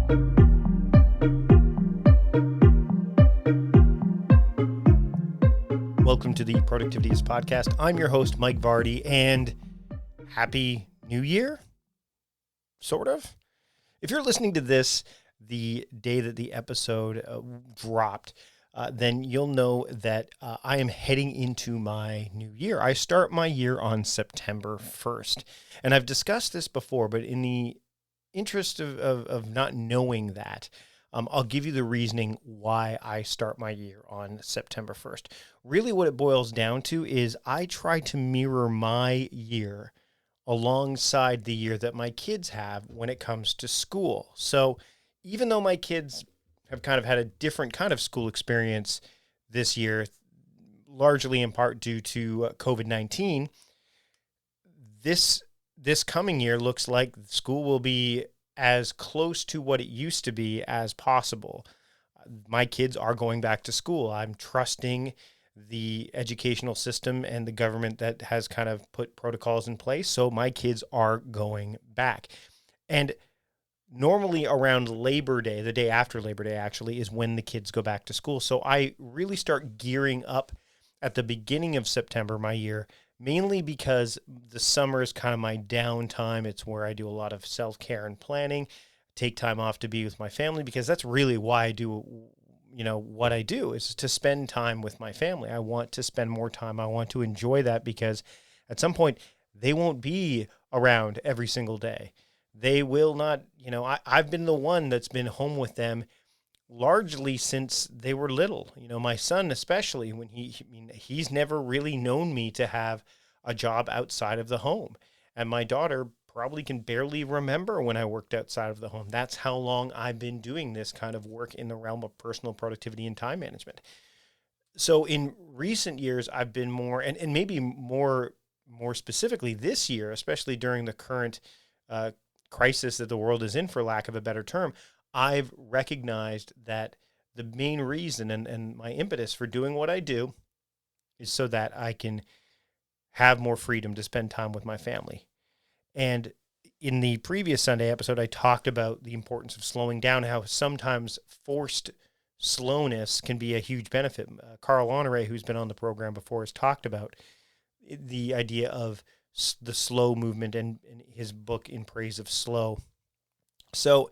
Welcome to the Productivityist Podcast. I'm your host, Mike Vardy, and Happy New Year, sort of. If you're listening to this the day that the episode dropped, then you'll know that I am heading into my new year. I start my year on September 1st, and I've discussed this before, but in the interest of not knowing that, I'll give you the reasoning why I start my year on September 1st. Really what it boils down to is I try to mirror my year alongside the year that my kids have when it comes to school. So even though my kids have kind of had a different kind of school experience this year, largely in part due to COVID-19, this coming year looks like school will be as close to what it used to be as possible. My kids are going back to school. I'm trusting the educational system and the government that has kind of put protocols in place. So my kids are going back. And normally around Labor Day, the day after Labor Day actually, is when the kids go back to school. So I really start gearing up at the beginning of September, my year, mainly because the summer is kind of my downtime. It's where I do a lot of self-care and planning, take time off to be with my family, because that's really why I do, what I do, is to spend time with my family. I want to spend more time. I want to enjoy that, because at some point they won't be around every single day. They will not, I've been the one that's been home with them largely since they were little. My son, especially, when he's never really known me to have a job outside of the home. And my daughter probably can barely remember when I worked outside of the home. That's how long I've been doing this kind of work in the realm of personal productivity and time management. So in recent years, I've been more, and maybe more specifically this year, especially during the current crisis that the world is in, for lack of a better term, I've recognized that the main reason and my impetus for doing what I do is so that I can have more freedom to spend time with my family. And in the previous Sunday episode, I talked about the importance of slowing down, how sometimes forced slowness can be a huge benefit. Carl Honore, who's been on the program before, has talked about the idea of the slow movement and his book In Praise of Slow. So,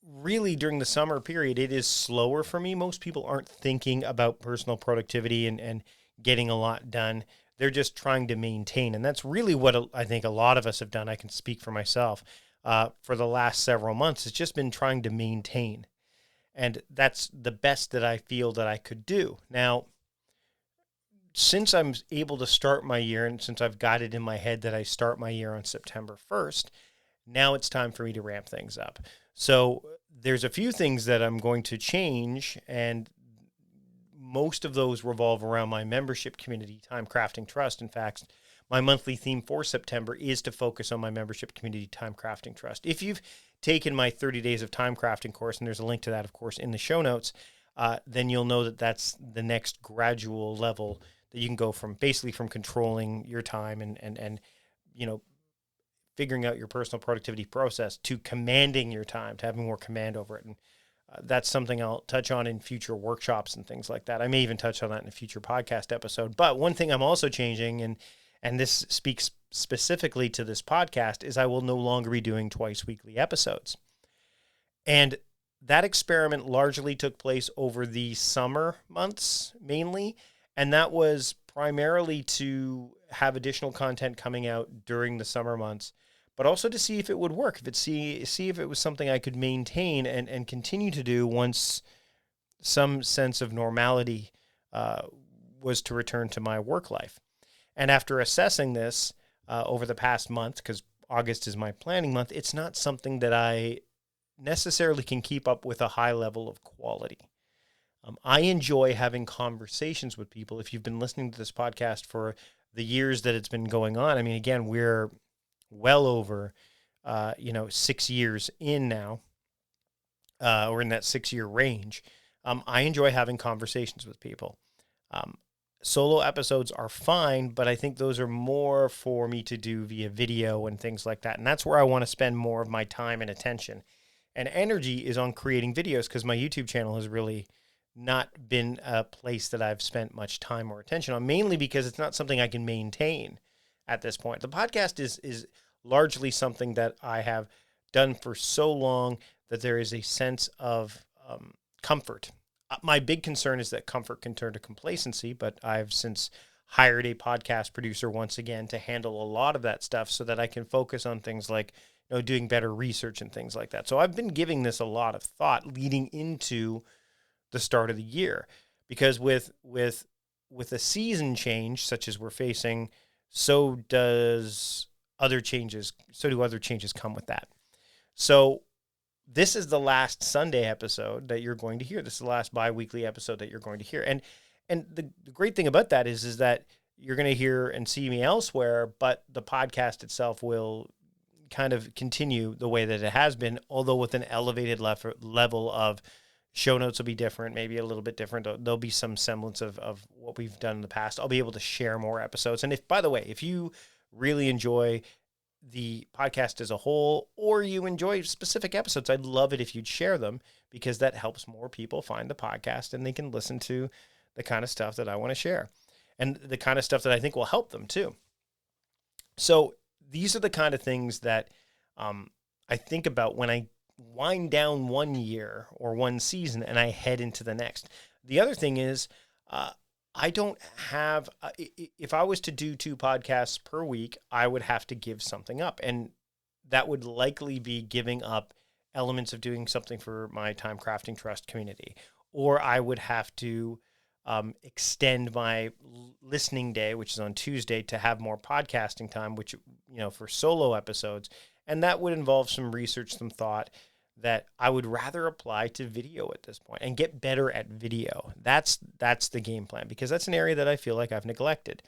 really, during the summer period, it is slower for me. Most people aren't thinking about personal productivity and getting a lot done. They're just trying to maintain. And that's really what I think a lot of us have done. I can speak for myself. For the last several months, it's just been trying to maintain. And that's the best that I feel that I could do. Now, since I'm able to start my year, and since I've got it in my head that I start my year on September 1st, now it's time for me to ramp things up. So there's a few things that I'm going to change, and most of those revolve around my membership community, Time Crafting Trust. In fact, my monthly theme for September is to focus on my membership community, Time Crafting Trust. If you've taken my 30 Days of Time Crafting course, and there's a link to that, of course, in the show notes, then you'll know that that's the next gradual level that you can go from, basically from controlling your time and figuring out your personal productivity process to commanding your time, to having more command over it. And that's something I'll touch on in future workshops and things like that. I may even touch on that in a future podcast episode. But one thing I'm also changing, and this speaks specifically to this podcast, is I will no longer be doing twice weekly episodes. And that experiment largely took place over the summer months mainly, and that was primarily to have additional content coming out during the summer months, but also to see if it would work, see if it was something I could maintain and continue to do once some sense of normality was to return to my work life. And after assessing this over the past month, because August is my planning month, it's not something that I necessarily can keep up with a high level of quality. I enjoy having conversations with people. If you've been listening to this podcast for the years that it's been going on, I mean, again, we're well over, 6 years in now, or in that 6-year range. I enjoy having conversations with people. Solo episodes are fine, but I think those are more for me to do via video and things like that. And that's where I want to spend more of my time and attention, and energy is on creating videos, because my YouTube channel has really not been a place that I've spent much time or attention on, mainly because it's not something I can maintain at this point. The podcast is largely something that I have done for so long that there is a sense of comfort. My big concern is that comfort can turn to complacency, but I've since hired a podcast producer once again to handle a lot of that stuff so that I can focus on things like, doing better research and things like that. So I've been giving this a lot of thought leading into the start of the year, because with a season change such as we're facing, so do other changes come with that. So this is the last Sunday episode that you're going to hear. This is the last bi-weekly episode that you're going to hear. And the great thing about that is that you're going to hear and see me elsewhere, but the podcast itself will kind of continue the way that it has been, although with an elevated level of show notes will be different, maybe a little bit different. There'll be some semblance of what we've done in the past. I'll be able to share more episodes. And by the way, if you really enjoy the podcast as a whole, or you enjoy specific episodes, I'd love it if you'd share them, because that helps more people find the podcast and they can listen to the kind of stuff that I want to share and the kind of stuff that I think will help them too. So these are the kind of things that I think about when I wind down one year or one season and I head into the next. The other thing is, I don't have, if I was to do 2 podcasts per week, I would have to give something up. And that would likely be giving up elements of doing something for my Time Crafting Trust community. Or I would have to extend my listening day, which is on Tuesday, to have more podcasting time, which, for solo episodes. And that would involve some research, some thought that I would rather apply to video at this point and get better at video. That's the game plan, because that's an area that I feel like I've neglected.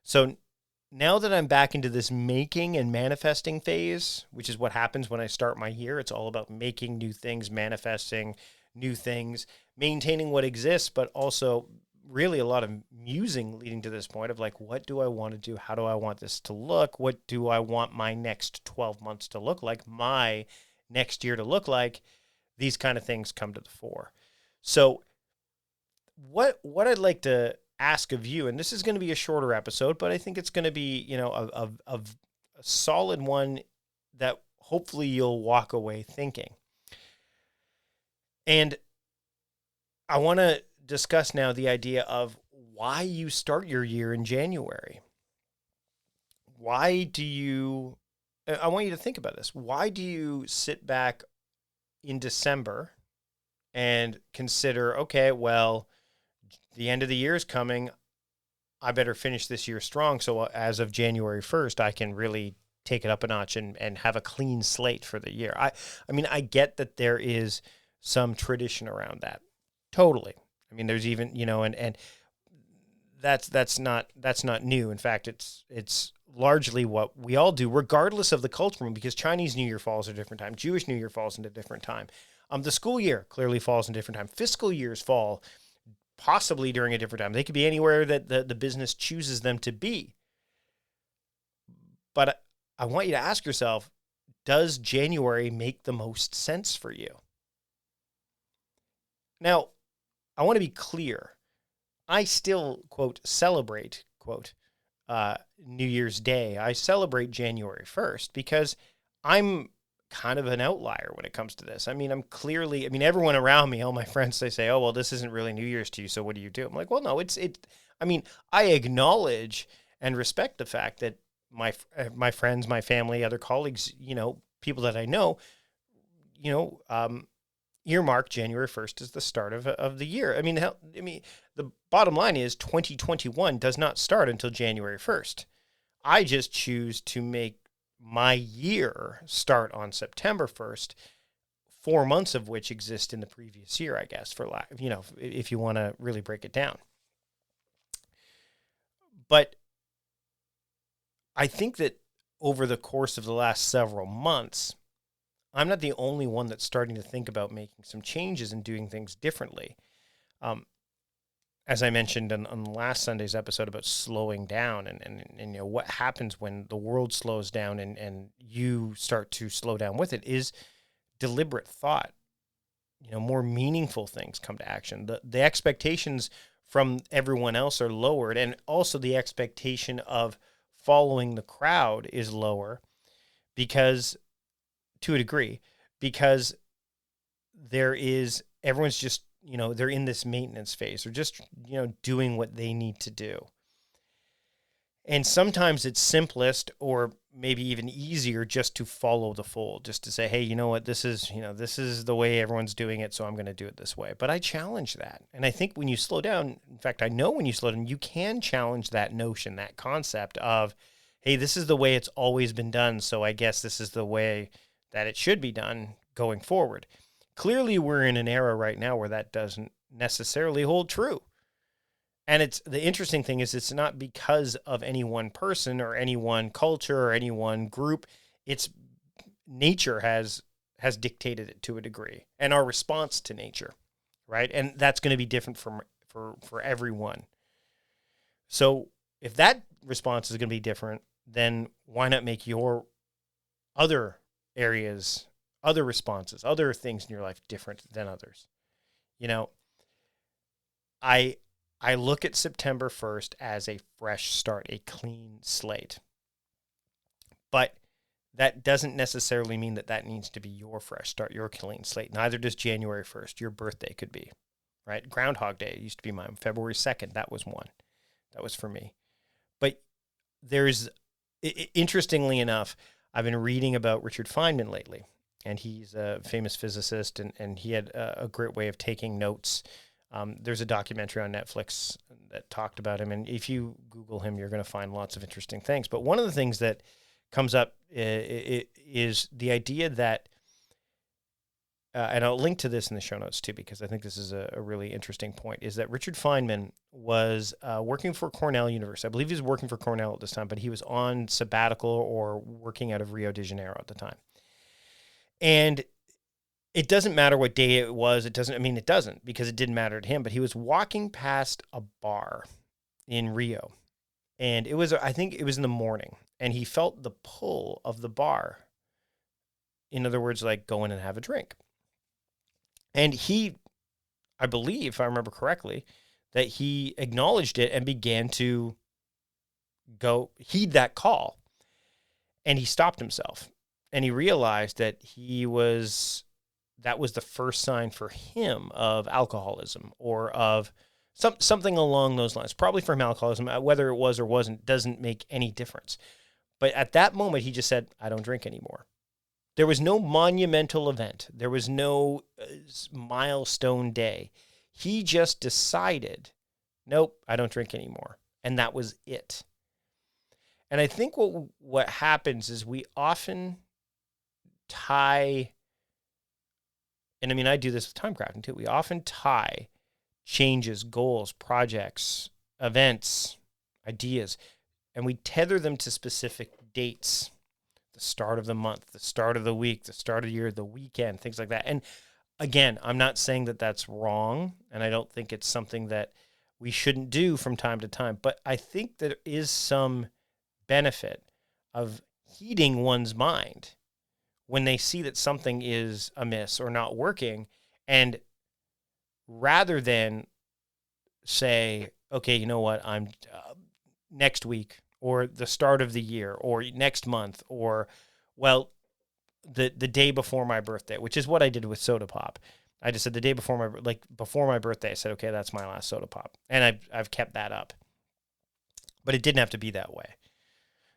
So now that I'm back into this making and manifesting phase, which is what happens when I start my year, it's all about making new things, manifesting new things, maintaining what exists, but also really a lot of musing leading to this point of like, what do I want to do? How do I want this to look? What do I want my next 12 months to look like? My next year to look like? These kind of things come to the fore. So what I'd like to ask of you, and this is going to be a shorter episode, but I think it's going to be, a solid one that hopefully you'll walk away thinking. And I want to discuss now the idea of why you start your year in January. I want you to think about this. Why do you sit back in December and consider, okay, well, the end of the year is coming. I better finish this year strong. So as of January 1st, I can really take it up a notch and have a clean slate for the year. I mean, I get that there is some tradition around that. Totally. I mean, there's even, and that's not new. In fact, it's largely what we all do, regardless of the culture, because Chinese New Year falls at a different time. Jewish New Year falls into a different time. The school year clearly falls in a different time. Fiscal years fall possibly during a different time. They could be anywhere that the business chooses them to be. But I want you to ask yourself, does January make the most sense for you? Now, I want to be clear. I still, quote, celebrate, quote, New Year's Day. I celebrate January 1st because I'm kind of an outlier when it comes to this. I mean, everyone around me, all my friends, they say, oh, well, this isn't really New Year's to you, so what do you do? I'm like, well, no, I acknowledge and respect the fact that my friends, my family, other colleagues, people that I know, earmark January 1st as the start of the year. I mean, the bottom line is 2021 does not start until January 1st. I just choose to make my year start on September 1st, 4 months of which exist in the previous year, I guess, if you want to really break it down. But I think that over the course of the last several months, I'm not the only one that's starting to think about making some changes and doing things differently. As I mentioned on last Sunday's episode about slowing down and what happens when the world slows down and you start to slow down with it is deliberate thought, more meaningful things come to action. The expectations from everyone else are lowered, and also the expectation of following the crowd is lower because, to a degree, because everyone's just, they're in this maintenance phase. They're just, doing what they need to do. And sometimes it's simplest or maybe even easier just to follow the fold, just to say, hey, you know what, this is the way everyone's doing it, so I'm going to do it this way. But I challenge that. And I think when you slow down, in fact, I know when you slow down, you can challenge that notion, that concept of, hey, this is the way it's always been done, so I guess this is the way that it should be done going forward. Clearly, we're in an era right now where that doesn't necessarily hold true. And the interesting thing is it's not because of any one person or any one culture or any one group. It's nature has dictated it to a degree, and our response to nature, right? And that's going to be different for everyone. So if that response is going to be different, then why not make your other areas, other responses, other things in your life different than others? I look at September 1st as a fresh start, a clean slate. But that doesn't necessarily mean that needs to be your fresh start, your clean slate. Neither does January 1st. Your birthday could be, right? Groundhog Day used to be mine. February 2nd, that was one. That was for me. But interestingly enough, I've been reading about Richard Feynman lately, and he's a famous physicist, and he had a great way of taking notes. There's a documentary on Netflix that talked about him, and if you Google him, you're going to find lots of interesting things. But one of the things that comes up is the idea that, and I'll link to this in the show notes too, because I think this is a really interesting point, is that Richard Feynman was working for Cornell University. I believe he was working for Cornell at this time, but he was on sabbatical or working out of Rio de Janeiro at the time. And it doesn't matter what day it was. It doesn't, because it didn't matter to him, but he was walking past a bar in Rio, and I think it was in the morning, and he felt the pull of the bar. In other words, like, go in and have a drink. And I believe, if I remember correctly, that he acknowledged it and began to go heed that call. And he stopped himself, and he realized that that was the first sign for him of alcoholism, or of something along those lines. Probably from alcoholism. Whether it was or wasn't doesn't make any difference. But at that moment, he just said, I don't drink anymore. There was no monumental event. There was no milestone day. He just decided, nope, I don't drink anymore. And that was it. And I think what happens is we often tie, and I do this with time crafting too, we often tie changes, goals, projects, events, ideas, and we tether them to specific dates. The start of the month, the start of the week, the start of the year, the weekend, things like that. And again, I'm not saying that that's wrong, and I don't think it's something that we shouldn't do from time to time, but I think there is some benefit of heeding one's mind when they see that something is amiss or not working, and rather than say, okay, you know what, I'm next week, or the start of the year, or next month, or, well, the day before my birthday, which is what I did with soda pop. I just said the day before my birthday, I said, okay, that's my last soda pop. And I've kept that up. But it didn't have to be that way.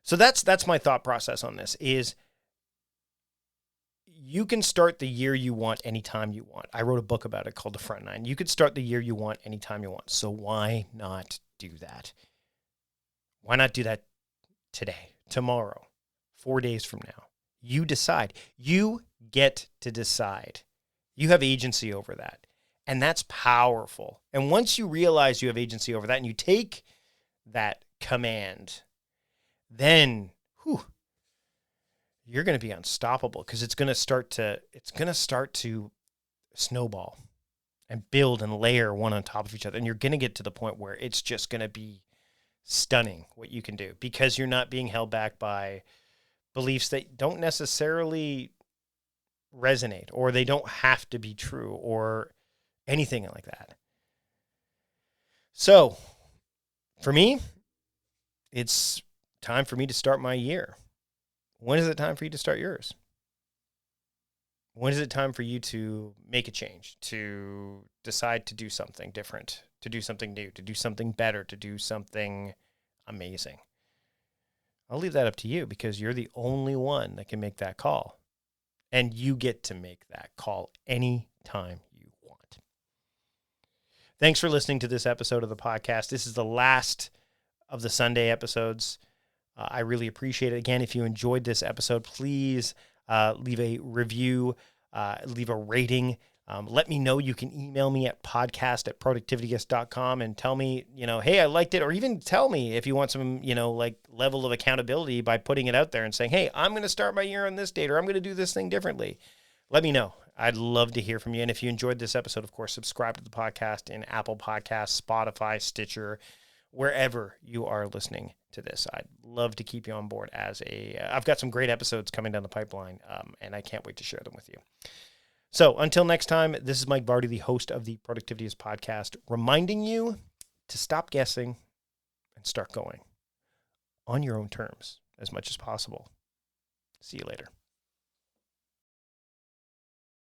So that's my thought process on this, is you can start the year you want anytime you want. I wrote a book about it called The Front Nine. You could start the year you want anytime you want. So why not do that? Why not do that today, tomorrow, 4 days from now? You decide. You get to decide. You have agency over that. And that's powerful. And once you realize you have agency over that and you take that command, then you're going to be unstoppable, because it's going to start to snowball and build and layer one on top of each other. And you're going to get to the point where it's just going to be stunning what you can do, because you're not being held back by beliefs that don't necessarily resonate, or they don't have to be true, or anything like that. So for me, it's time for me to start my year. When is it time for you to start yours? When is it time for you to make a change, to decide to do something different, to do something new, to do something better, to do something amazing? I'll leave that up to you, because you're the only one that can make that call. And you get to make that call anytime you want. Thanks for listening to this episode of the podcast. This is the last of the Sunday episodes. I really appreciate it. Again, if you enjoyed this episode, please leave a review, leave a rating. Let me know. You can email me at podcast@productivityist.com and tell me, hey, I liked it. Or even tell me if you want some, level of accountability by putting it out there and saying, hey, I'm going to start my year on this date, or I'm going to do this thing differently. Let me know. I'd love to hear from you. And if you enjoyed this episode, of course, subscribe to the podcast in Apple Podcasts, Spotify, Stitcher, wherever you are listening to this. I'd love to keep you on board I've got some great episodes coming down the pipeline, and I can't wait to share them with you. So until next time, this is Mike Vardy, the host of the Productivityist podcast, reminding you to stop guessing and start going on your own terms as much as possible. See you later.